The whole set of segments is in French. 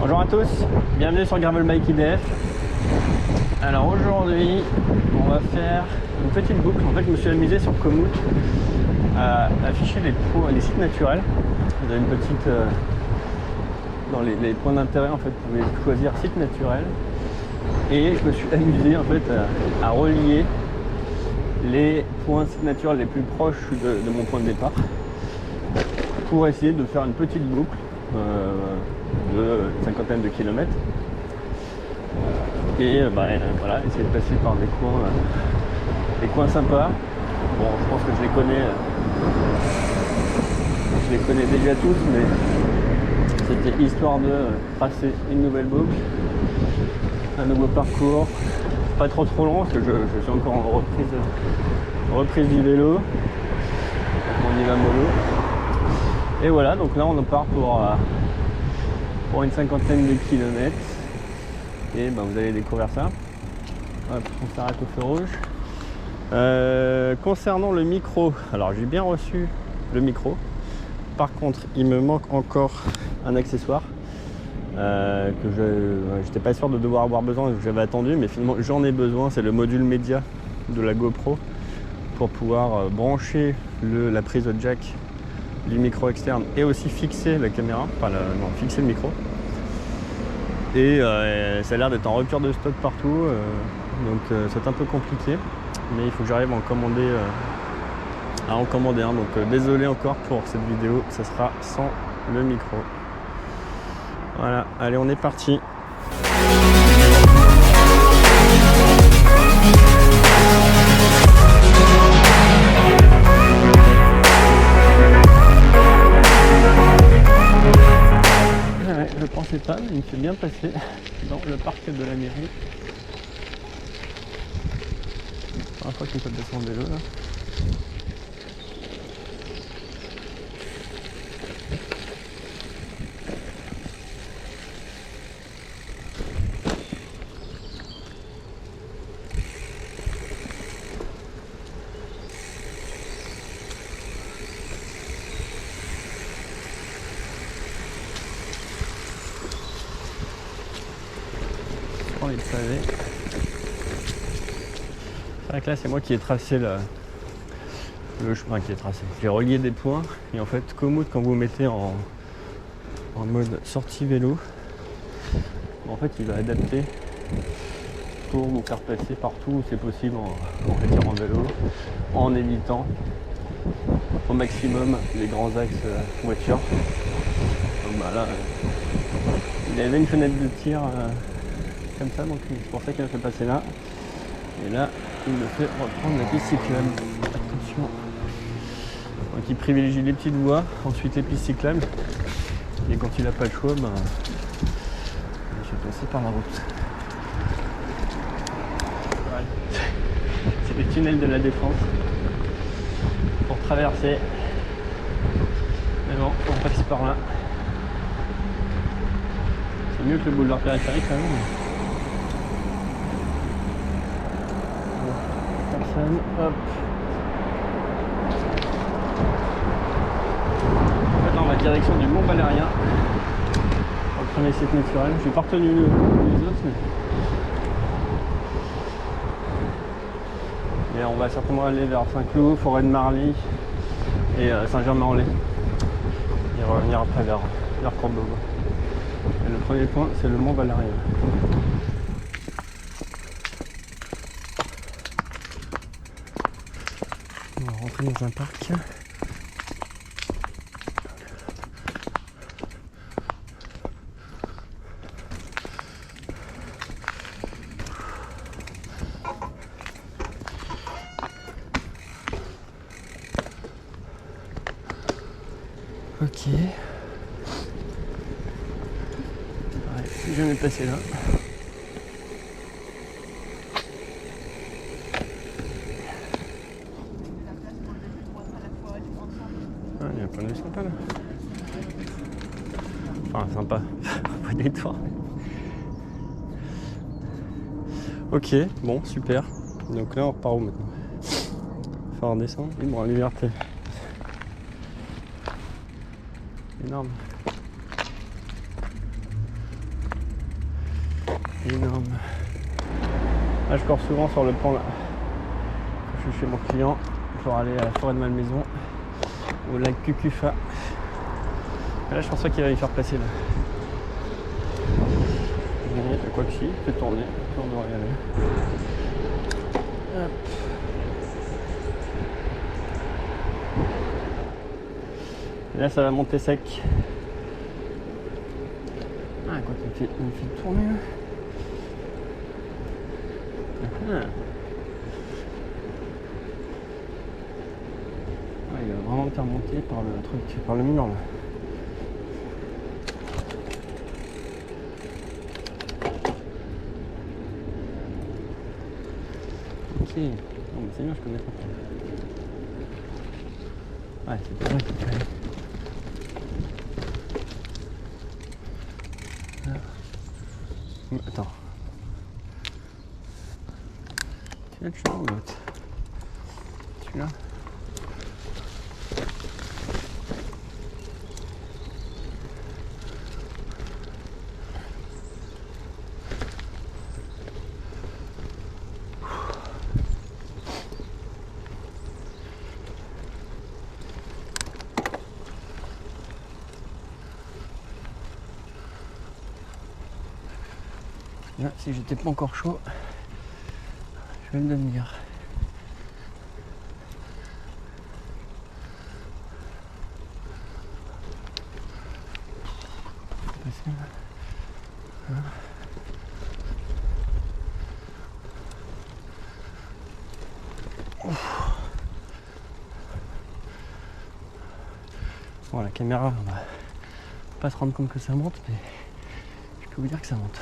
Bonjour à tous, bienvenue sur Gravel Bike IDF. Alors aujourd'hui, on va faire une petite boucle. En fait, je me suis amusé sur Komoot à afficher les sites naturels. Vous avez une petite... dans les points d'intérêt, en fait, vous pouvez choisir site naturel. Et je me suis amusé en fait à relier les points sites naturels les plus proches de mon point de départ pour essayer de faire une petite boucle de une cinquantaine de kilomètres et voilà, essayer de passer par des coins sympas. Bon, je pense que je les connais déjà tous, mais c'était histoire de tracer une nouvelle boucle, un nouveau parcours, pas trop long parce que je suis encore en reprise du vélo, donc on y va mollo. Et voilà, donc là on en part pour une cinquantaine de kilomètres. Et vous allez découvrir ça. Hop, on s'arrête au feu rouge. Concernant le micro, alors j'ai bien reçu le micro. Par contre, il me manque encore un accessoire que j'étais pas sûr de devoir avoir besoin, que j'avais attendu, mais finalement j'en ai besoin. C'est le module média de la GoPro pour pouvoir brancher la prise de jack du micro externe et aussi fixer la caméra, fixer le micro. Et ça a l'air d'être en rupture de stock partout, donc c'est un peu compliqué, mais il faut que j'arrive à en commander un. Donc désolé encore pour cette vidéo, ça sera sans le micro. Voilà, allez, on est parti. Je pensais pas, mais il me fait bien passer dans le parc de la mairie. Première fois qu'on peut descendre en vélo là. Il savait. C'est vrai que là c'est moi qui ai tracé le chemin qui est tracé. J'ai relié des points et en fait Komoot, quand vous mettez en mode sortie vélo, en fait il va adapter pour vous faire passer partout où c'est possible en retirant vélo, en évitant au maximum les grands axes voiture. Donc là il y avait une fenêtre de tir comme ça, donc c'est pour ça qu'il m'a fait passer là. Et là, il me fait reprendre la piste cyclable. Attention. Donc il privilégie les petites voies, ensuite les pistes cyclables. Et quand il n'a pas le choix, je vais passer par la route. Ouais. C'est le tunnel de la Défense pour traverser. Mais bon, on passe par là. C'est mieux que le boulevard périphérique quand même. Hop. En fait là on va direction du Mont Valérien pour le premier site naturel. Je n'ai pas retenu les autres, mais on va certainement aller vers Saint-Cloud, Forêt de Marly et Saint-Germain-en-Laye et revenir après vers Cordoue. Et le premier point c'est le Mont Valérien. On va rentrer dans un parc. Ok. Ouais, si jamais passé là. Il y a plein de sympas là. Enfin sympa, pas des toits. Ok, bon, super. Donc là on repart où maintenant? Faut redescendre, libre en liberté. Énorme. Énorme. Là je cours souvent sur le pont là. Je suis chez mon client pour aller à la forêt de Malmaison, au lac Cucufa. Et là je pense pas qu'il va y faire passer là. Mais quoi que si, fait tourner, on devrait y aller. Hop. Et là ça va monter sec. Ah quoi qu'il me fait tourner là. Ah. Il va vraiment me faire monter par le truc, par le mur là. Ok, non mais c'est bien, je connais pas. Ouais, c'est pas vrai qu'il faut aller. Attends. Tu viens de chemin ou l'autre? Celui-là? Là, si j'étais pas encore chaud, je vais le devenir. Bon, la caméra, on va pas se rendre compte que ça monte, mais je peux vous dire que ça monte.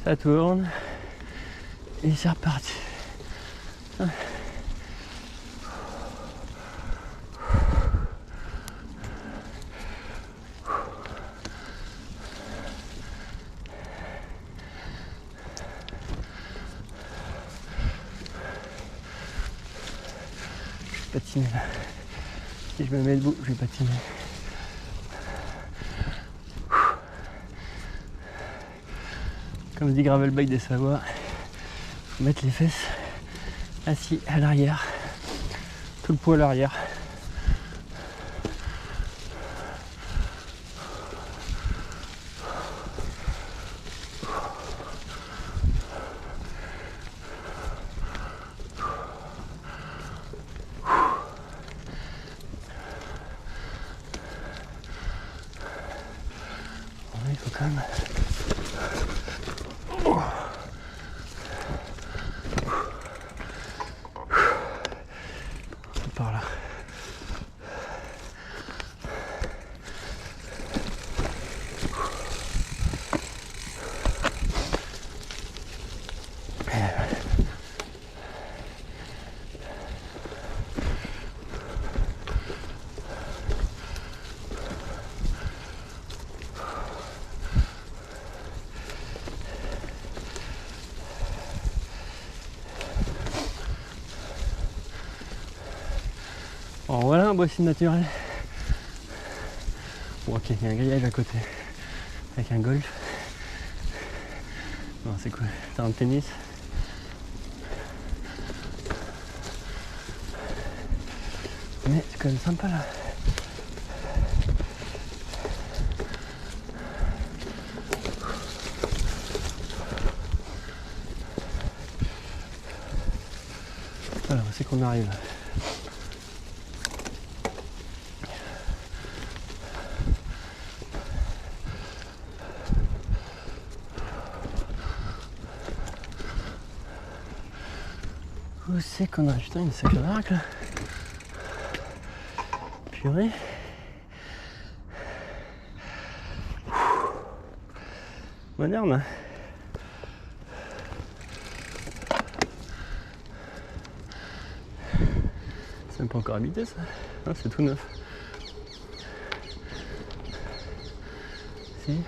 Ça tourne et c'est reparti. Je vais patiner là. Si je me mets debout, je vais patiner. Comme dit Gravelbike des Savoies, faut mettre les fesses assis à l'arrière, tout le poids à l'arrière. Il faut quand même. Par là. Bon, voilà un boissier naturel. Bon, ok, il y a un grillage à côté avec un golf. Non, c'est cool. T'as un tennis. Mais c'est quand même sympa là. Voilà, c'est qu'on arrive. Où c'est qu'on arrive? Putain, une sacrée baraque là. Purée. moderne. C'est même pas encore habité ça. Non, c'est tout neuf. Si.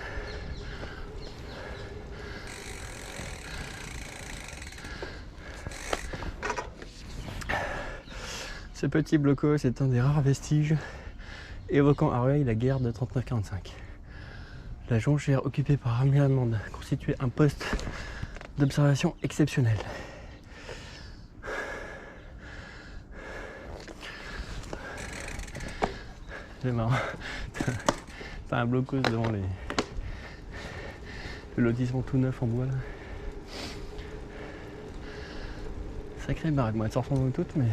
Ce petit bloco, c'est un des rares vestiges évoquant à Rueil la guerre de 39-45. La jonchère occupée par Amélie Allemande constituait un poste d'observation exceptionnel. C'est marrant. T'as un blocos devant le lotissement tout neuf en bois là. Sacré baraque, moi elles se ressemblent toutes mais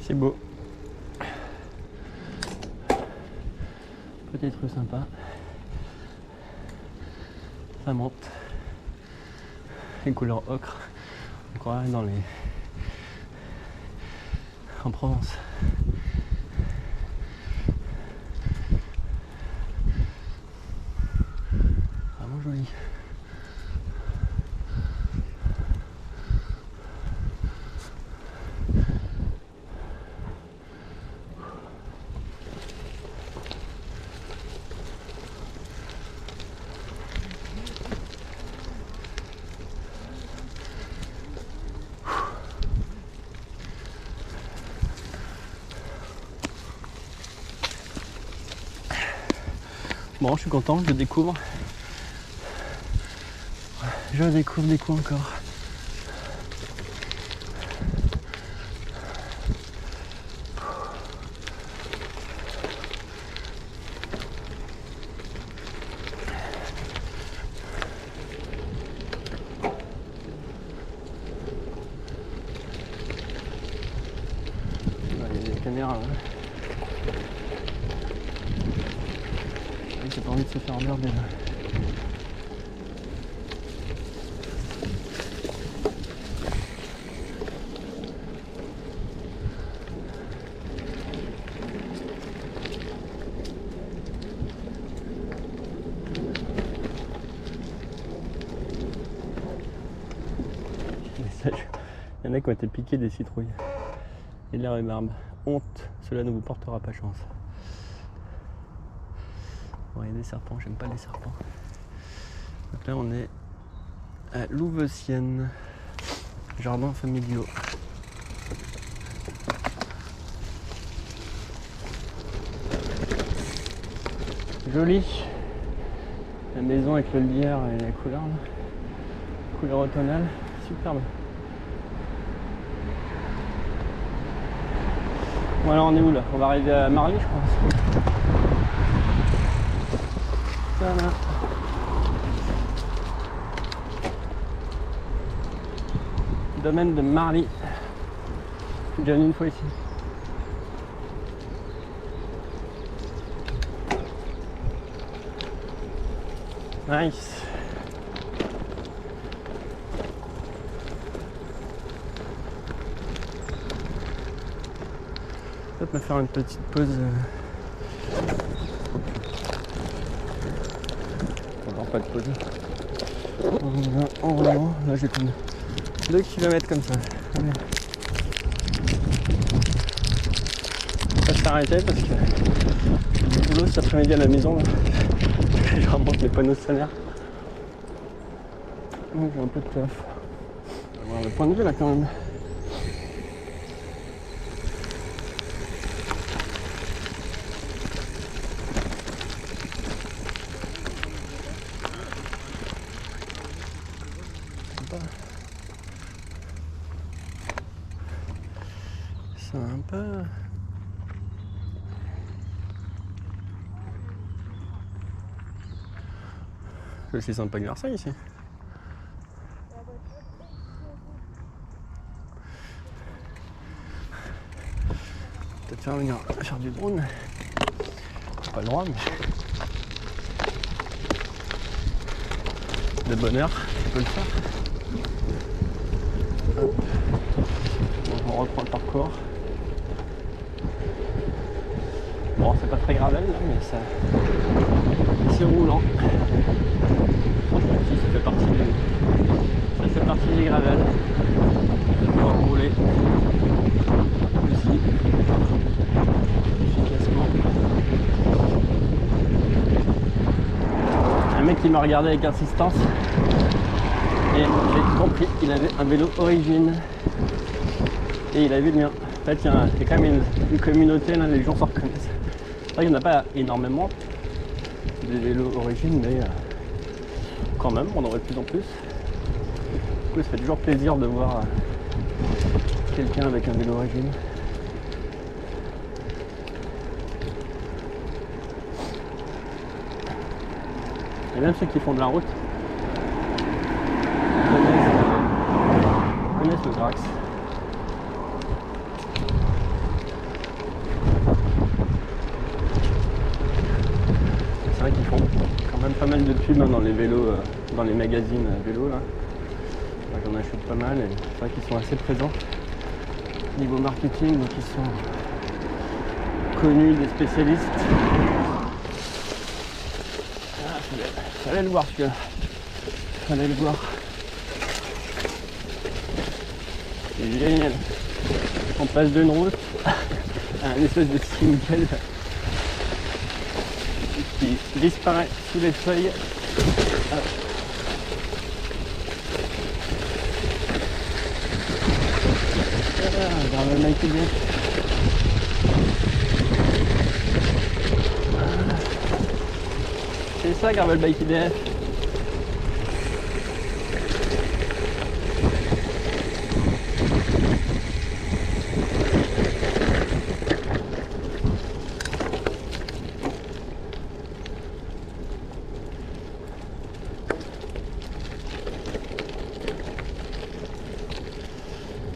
c'est beau. Petite rue sympa. Ça monte. Les couleurs ocre. On croirait dans les... en Provence. Vraiment joli. Bon, je suis content, je découvre des coups encore. Il y a des caméras là. J'ai pas envie de se faire emmerder là. Il y en a qui ont été piqués des citrouilles et de la rhubarbe. Honte, cela ne vous portera pas chance. Bon, il y a des serpents, j'aime pas les serpents. Donc là on est à Louveciennes, jardin familiaux. Joli. La maison avec le lierre et la couleur là. Couleur automnale, superbe. Bon alors on est où là? On va arriver à Marly je crois. Voilà. Domaine de Marly. Je suis déjà venu une fois ici. Nice. Peut-être me faire une petite pause. Pas de pause. En roulant, là j'ai comme 2 km comme ça. Allez. Ça s'est arrêté parce que j'ai du boulot cet après-midi à la maison. Là. Je remonte les panneaux solaires. Donc j'ai un peu de taf. On va voir le point de vue là quand même. Sympa. Je suis sympa de Marseille ici. Peut-être faire venir faire du drone. Pas le droit mais de bonne heure, je peux le faire. Hop. On reprend le parcours. Bon, c'est pas très gravel là, mais ça c'est roulant. Franchement, ça fait partie du gravel. De pouvoir rouler aussi efficacement. Un mec qui m'a regardé avec insistance et j'ai compris qu'il avait un vélo Origin et il avait le mien. En fait, il y a quand même une communauté là, les gens s'en reconnaissent. C'est vrai qu'il n'y en a pas énormément des vélos Origin, mais quand même, on en voit de plus en plus. Du coup, ça fait toujours plaisir de voir quelqu'un avec un vélo Origin. Et même ceux qui font de la route connaissent le Grax. C'est vrai qu'ils font quand même pas mal de pubs hein, dans les vélos, dans les magazines vélos là. Moi, j'en achète pas mal et c'est vrai qu'ils sont assez présents niveau marketing, donc ils sont connus des spécialistes. Fallait le voir celui-là. Fallait le voir. C'est génial. On passe d'une route à un espèce de single qui disparaît sous les feuilles. Hop. Gravel Bike IDF. C'est ça, Gravel Bike IDF.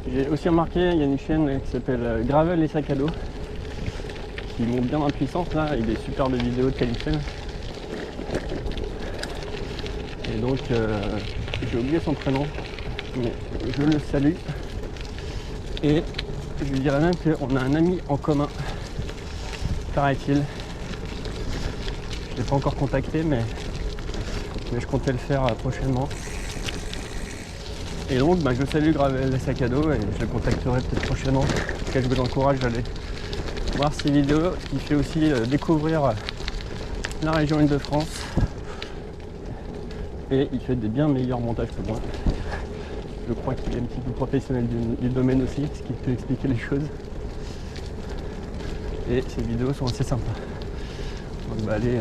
J'ai aussi remarqué, il y a une chaîne qui s'appelle Gravel et sac à dos qui monte bien en puissance là, avec des superbes vidéos de qualité. Et donc, j'ai oublié son prénom, mais je le salue. Et je lui dirais même qu'on a un ami en commun, paraît-il. Je ne l'ai pas encore contacté, mais je comptais le faire prochainement. Et donc, je salue Gravel et sac à dos et je le contacterai peut-être prochainement. En tout cas, je vous encourage d'aller voir ses vidéos, ce qui fait aussi découvrir la région Île-de-France. Et il fait des bien meilleurs montages que moi. Je crois qu'il est un petit peu professionnel du domaine aussi, ce qui peut expliquer les choses. Et ses vidéos sont assez sympas. Donc allez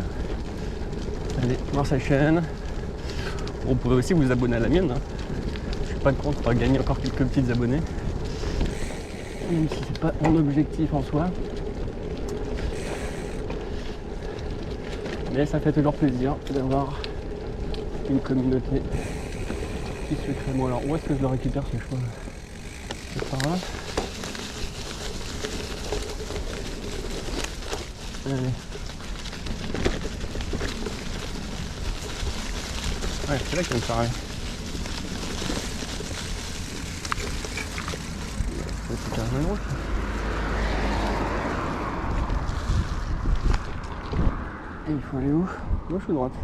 voir sa chaîne. Vous pouvez aussi vous abonner à la mienne. Je suis pas contre gagner encore quelques petits abonnés. Même si c'est pas mon objectif en soi. Mais ça fait toujours plaisir d'avoir une communauté qui se crée. Bon alors où est-ce que je le récupère ce choix? C'est par là. Allez. Ouais, c'est là qu'il me paraît. C'est carrément une route. Et il faut aller où? Gauche ou droite?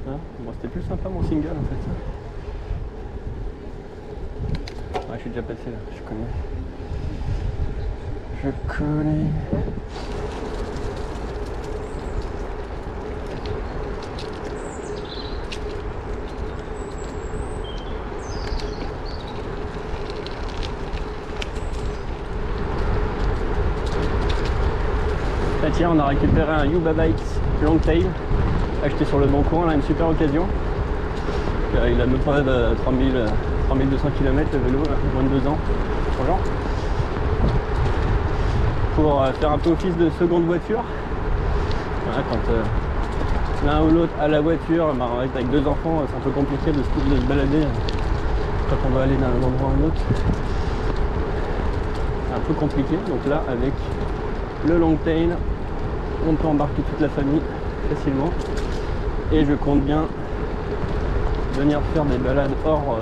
Bon, c'était plus sympa mon single en fait. Ouais, je suis déjà passé là, je connais. Ah, tiens, on a récupéré un Yuba Bikes Longtail acheté sur le bon coin, là, une super occasion. Il a même pas de 3200 km le vélo, là, moins de 2 ans, genre. Pour faire un peu office de seconde voiture. Voilà, quand l'un ou l'autre a la voiture, avec 2 enfants, c'est un peu compliqué de se balader quand on va aller d'un endroit à un autre. C'est un peu compliqué, donc là avec le Longtail, on peut embarquer toute la famille facilement. Et je compte bien venir faire des balades hors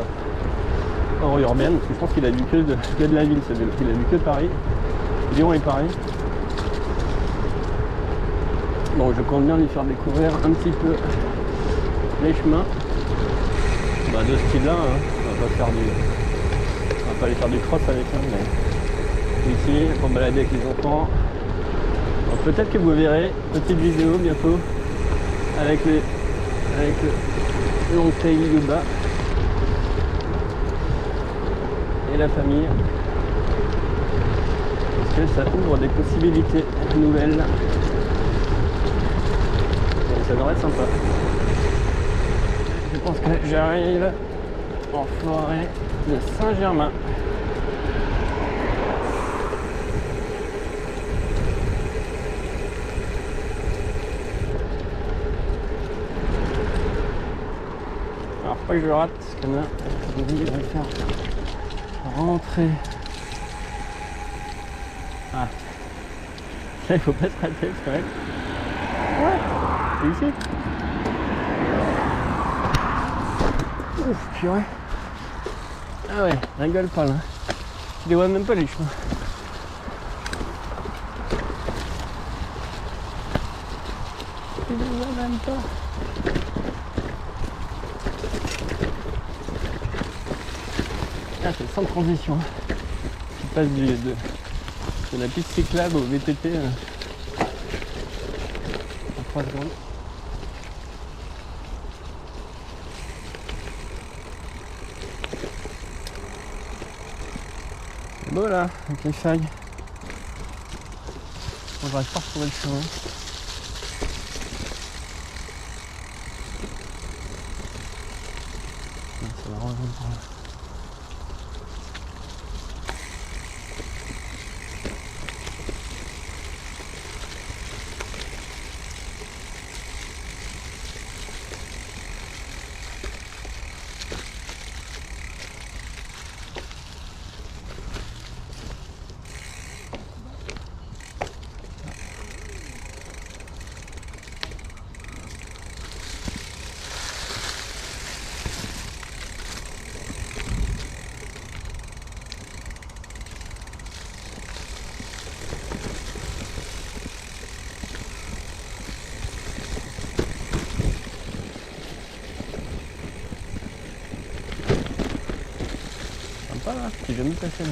hors urbaine, parce que je pense qu'il a vu que de la ville, ce vélo. Il a vu que Paris, Lyon et Paris. Donc je compte bien lui faire découvrir un petit peu les chemins de ce style là, hein. On va pas aller faire du cross avec, hein, mais ici pour me balader avec les enfants. Donc peut-être que vous verrez petite vidéo bientôt avec le long tail Yuba et la famille, parce que ça ouvre des possibilités nouvelles et ça devrait être sympa. Je pense que j'arrive en forêt de Saint-Germain. Alors pas que je rate, parce que là, je vais faire rentrer. Ah, là il faut pas se rater, c'est correct. Ouais, c'est ici. Ouf, purée. Ah ouais, rigole pas là. Tu les vois même pas les chemins. Tu les vois même pas. Ah, c'est sans transition. Tu passes de la piste cyclable au VTT en 3 secondes. C'est beau là, avec les failles. Bon, j'arrive pas à retrouver le chemin. Ça va rejoindre par là. Sympa là, j'ai jamais passé là.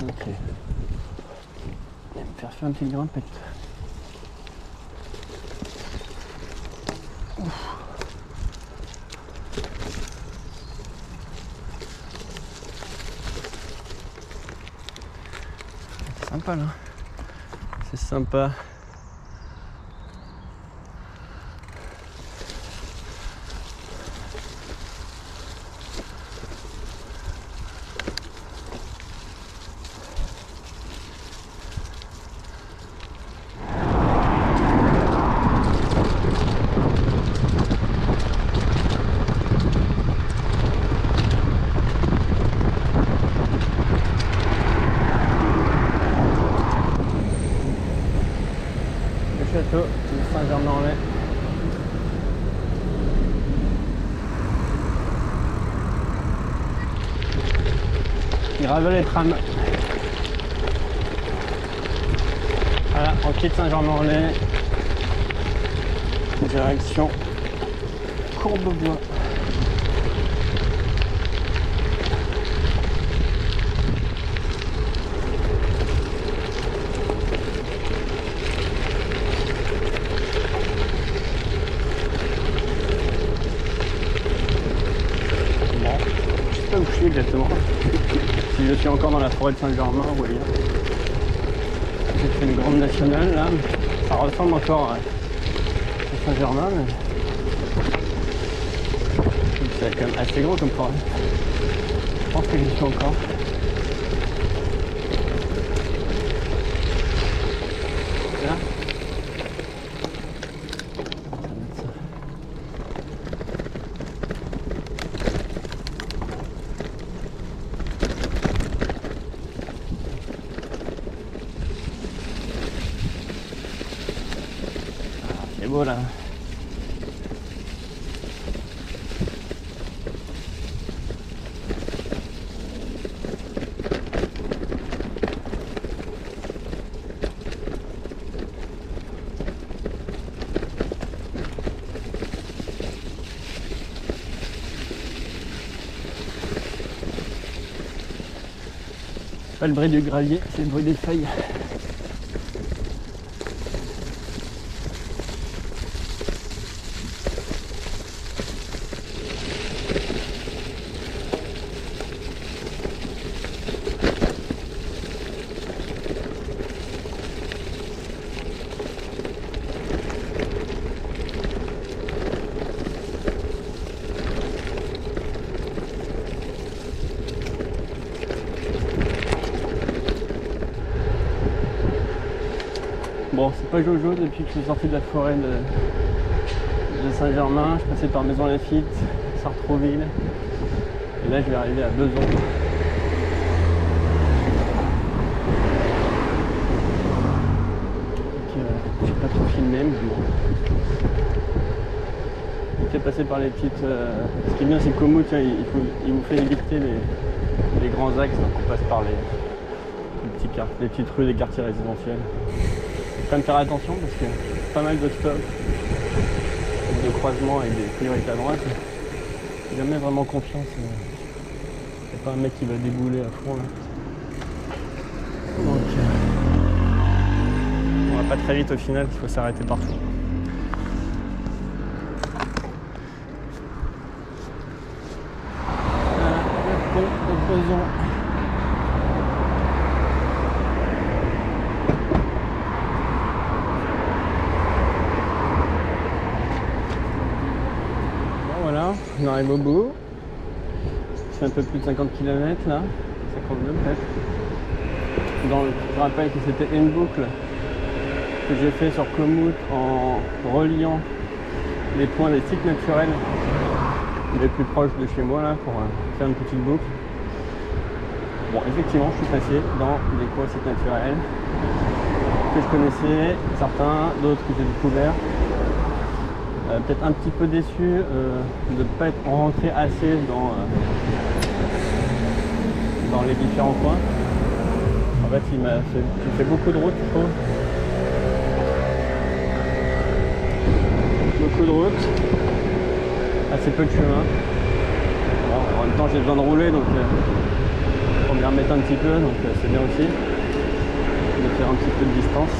Ok. Je vais me faire un petit grimpette. C'est sympa là. C'est sympa. Château de Saint-Germain-en-Laye. Gravel et tram. Voilà, on quitte Saint-Germain-en-Laye. Direction Courbevoie. Où je suis exactement, si je suis encore dans la forêt de Saint-Germain ou ailleurs. J'ai fait une grande nationale là, ça ressemble encore à Saint-Germain, mais c'est quand même assez gros comme forêt. Je pense que j'y suis encore. Là. voilà. Pas le bruit du gravier, c'est le bruit des feuilles. Bon, c'est pas Jojo depuis que je suis sorti de la forêt de Saint-Germain. Je passais par Maison Lafitte, Sartrouville. Et là, je vais arriver à Besançon. Donc, je n'ai pas trop filmé, mais bon. Il fait passer par les petites. Ce qui est bien, c'est que Komoot, il vous fait éviter les grands axes, donc on passe par les petites rues des quartiers résidentiels. Faut quand même faire attention parce que pas mal de stops, de croisements et des priorités à droite. J'ai jamais vraiment confiance. C'est pas un mec qui va débouler à fond là. Donc on va pas très vite au final, il faut s'arrêter partout. Le pont de Besançon. On arrive au bout. C'est un peu plus de 50 km là, 52 peut-être. Je rappelle que c'était une boucle que j'ai fait sur Komoot en reliant les points des sites naturels les plus proches de chez moi là pour faire une petite boucle. Bon, effectivement, je suis passé dans des coins sites naturels que je connaissais, certains, d'autres que j'ai découverts. Peut-être un petit peu déçu de ne pas être rentré assez dans les différents coins. En fait, il fait beaucoup de route, je trouve. Beaucoup de route, assez peu de chemin. Bon, en même temps, j'ai besoin de rouler, donc pour m'y remettre un petit peu, donc c'est bien aussi de faire un petit peu de distance.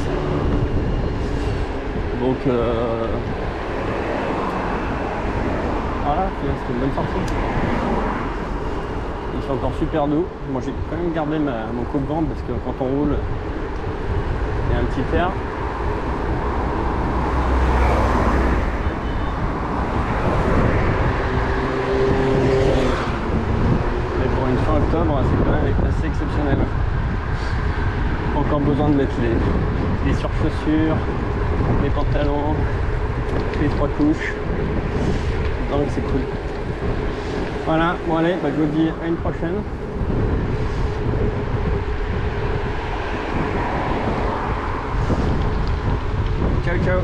Donc voilà, c'est une bonne sortie. Il fait encore super doux. Moi j'ai quand même gardé mon coupe-vent parce que quand on roule, il y a un petit air. Mais pour une fin octobre, c'est quand même assez exceptionnel. Encore besoin de mettre les surchaussures, les pantalons, les 3 couches. Donc c'est cool. Voilà, bon allez, je vous dis à une prochaine. Ciao ciao.